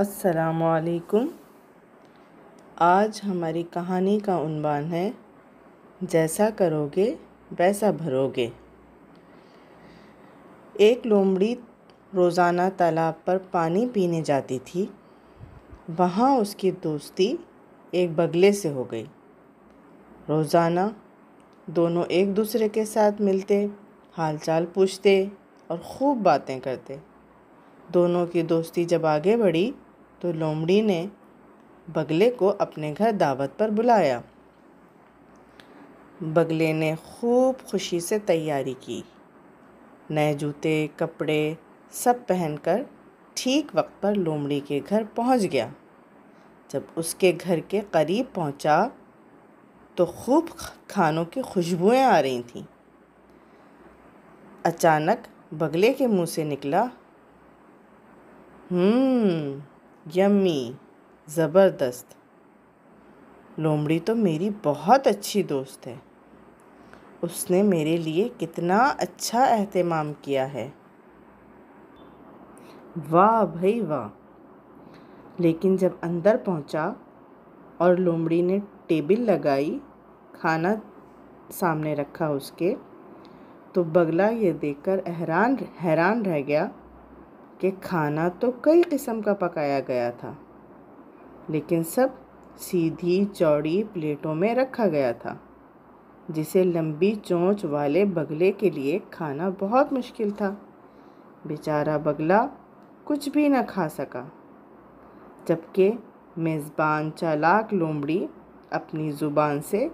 अस्सलामुअलैकुम। आज हमारी कहानी का उन्वान है जैसा करोगे वैसा भरोगे। एक लोमड़ी रोज़ाना तालाब पर पानी पीने जाती थी। वहाँ उसकी दोस्ती एक बगले से हो गई। रोज़ाना दोनों एक दूसरे के साथ मिलते, हालचाल पूछते और खूब बातें करते। दोनों की दोस्ती जब आगे बढ़ी तो लोमड़ी ने बगले को अपने घर दावत पर बुलाया। बगले ने खूब खुशी से तैयारी की। नए जूते, कपड़े सब पहनकर ठीक वक्त पर लोमड़ी के घर पहुंच गया। जब उसके घर के करीब पहुंचा तो खूब खानों की खुशबुएं आ रही थीं। अचानक बगले के मुंह से निकला, यम्मी, ज़बरदस्त। लोमड़ी तो मेरी बहुत अच्छी दोस्त है। उसने मेरे लिए कितना अच्छा एहतमाम किया है। वाह भाई वाह। लेकिन जब अंदर पहुंचा और लोमड़ी ने टेबल लगाई, खाना सामने रखा उसके, तो बगला ये देखकर हैरान रह गया कि खाना तो कई किस्म का पकाया गया था, लेकिन सब सीधी चौड़ी प्लेटों में रखा गया था, जिसे लंबी चोंच वाले बगले के लिए खाना बहुत मुश्किल था। बेचारा बगला कुछ भी न खा सका, जबकि मेज़बान चालाक लोमड़ी अपनी ज़ुबान से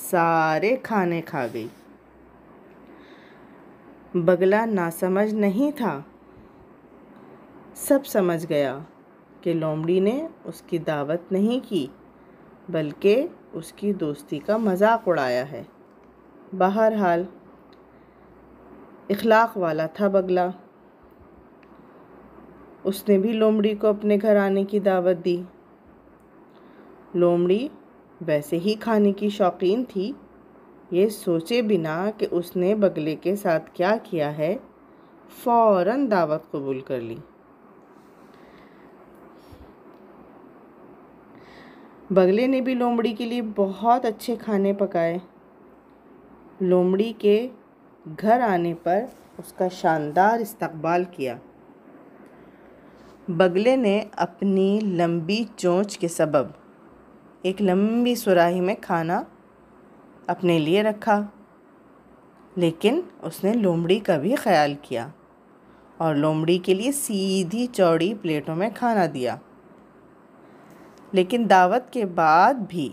सारे खाने खा गई। बगला नासमझ नहीं था, सब समझ गया कि लोमड़ी ने उसकी दावत नहीं की, बल्कि उसकी दोस्ती का मजाक उड़ाया है। बहरहाल इखलाक वाला था बगला। उसने भी लोमड़ी को अपने घर आने की दावत दी। लोमड़ी वैसे ही खाने की शौकीन थी। ये सोचे बिना कि उसने बगले के साथ क्या किया है, फ़ौरन दावत कबूल कर ली। बगले ने भी लोमड़ी के लिए बहुत अच्छे खाने पकाए। लोमड़ी के घर आने पर उसका शानदार इस्तकबाल किया। बगले ने अपनी लंबी चोंच के सबब एक लंबी सुराही में खाना अपने लिए रखा, लेकिन उसने लोमड़ी का भी ख्याल किया और लोमड़ी के लिए सीधी चौड़ी प्लेटों में खाना दिया। लेकिन दावत के बाद भी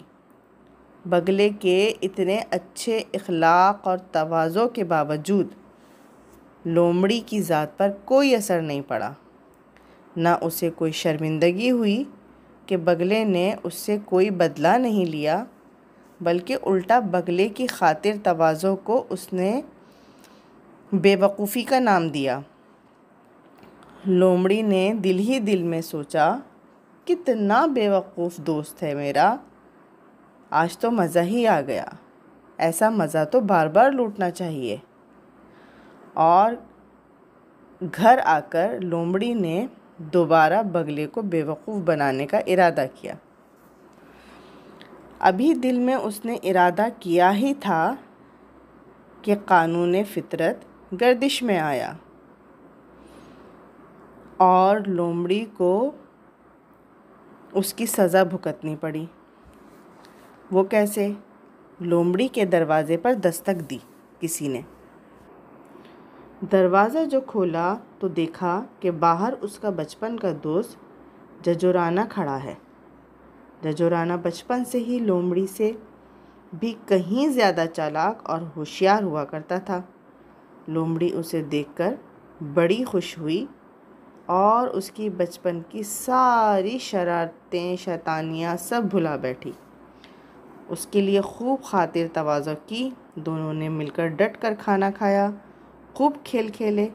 बगले के इतने अच्छे इखलाक और तवाज़ो के बावजूद लोमड़ी की ज़ात पर कोई असर नहीं पड़ा। ना उसे कोई शर्मिंदगी हुई कि बगले ने उससे कोई बदला नहीं लिया, बल्कि उल्टा बगले की खातिर तवाज़ो को उसने बेवकूफ़ी का नाम दिया। लोमड़ी ने दिल ही दिल में सोचा, कितना बेवकूफ़ दोस्त है मेरा। आज तो मज़ा ही आ गया। ऐसा मज़ा तो बार बार लूटना चाहिए। और घर आकर लोमड़ी ने दोबारा बगले को बेवकूफ़ बनाने का इरादा किया। अभी दिल में उसने इरादा किया ही था कि कानून फितरत गर्दिश में आया और लोमड़ी को उसकी सज़ा भुगतनी पड़ी। वो कैसे? लोमड़ी के दरवाज़े पर दस्तक दी किसी ने। दरवाज़ा जो खोला तो देखा कि बाहर उसका बचपन का दोस्त जजोराना खड़ा है। जजोराना बचपन से ही लोमड़ी से भी कहीं ज़्यादा चालाक और होशियार हुआ करता था। लोमड़ी उसे देखकर बड़ी खुश हुई और उसकी बचपन की सारी शरारतें, शैतानियाँ सब भुला बैठी। उसके लिए खूब खातिर तवाज़ो की। दोनों ने मिलकर डट कर खाना खाया, खूब खेल खेले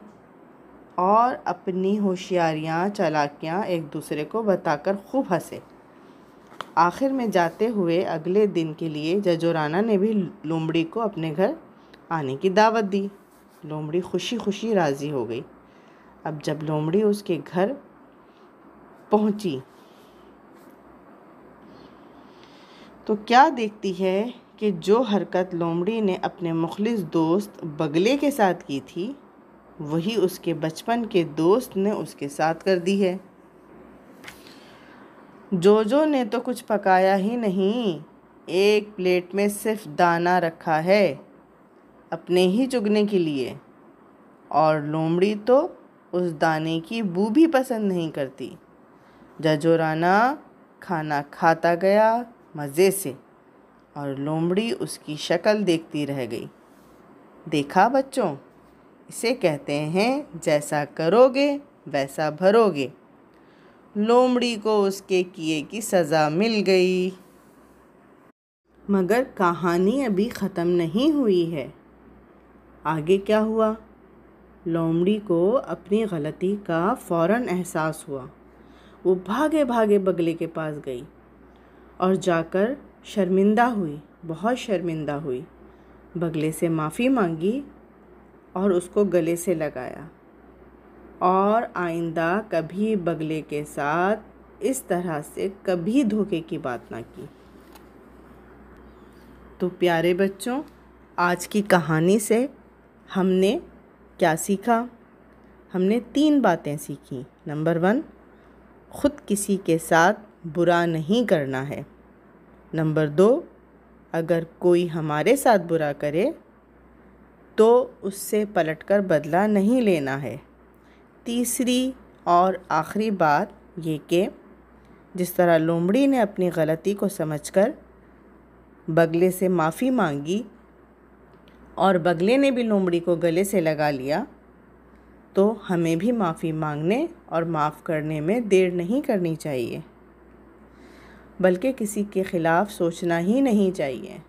और अपनी होशियारियाँ, चालाकियाँ एक दूसरे को बताकर खूब हंसे। आखिर में जाते हुए अगले दिन के लिए जजोराना ने भी लोमड़ी को अपने घर आने की दावत दी। लोमड़ी खुशी खुशी राज़ी हो गई। अब जब लोमड़ी उसके घर पहुंची तो क्या देखती है कि जो हरकत लोमड़ी ने अपने मुखलिस दोस्त बगले के साथ की थी वही उसके बचपन के दोस्त ने उसके साथ कर दी है। जोजो ने तो कुछ पकाया ही नहीं, एक प्लेट में सिर्फ दाना रखा है अपने ही चुगने के लिए, और लोमड़ी तो उस दाने की बू भी पसंद नहीं करती। जजोराना खाना खाता गया मज़े से और लोमड़ी उसकी शक्ल देखती रह गई। देखा बच्चों, इसे कहते हैं जैसा करोगे वैसा भरोगे। लोमड़ी को उसके किए की सज़ा मिल गई। मगर कहानी अभी ख़त्म नहीं हुई है। आगे क्या हुआ? लोमड़ी को अपनी गलती का फ़ौरन एहसास हुआ। वो भागे भागे बगले के पास गई और जाकर शर्मिंदा हुई, बहुत शर्मिंदा हुई। बगले से माफ़ी मांगी और उसको गले से लगाया और आइंदा कभी बगले के साथ इस तरह से कभी धोखे की बात ना की। तो प्यारे बच्चों, आज की कहानी से हमने क्या सीखा? हमने 3 बातें सीखी। नंबर 1, ख़ुद किसी के साथ बुरा नहीं करना है। नंबर 2, अगर कोई हमारे साथ बुरा करे तो उससे पलटकर बदला नहीं लेना है। तीसरी और आखिरी बात ये कि जिस तरह लोमड़ी ने अपनी गलती को समझकर बगले से माफ़ी मांगी और बगले ने भी लोमड़ी को गले से लगा लिया, तो हमें भी माफ़ी मांगने और माफ़ करने में देर नहीं करनी चाहिए, बल्कि किसी के ख़िलाफ़ सोचना ही नहीं चाहिए।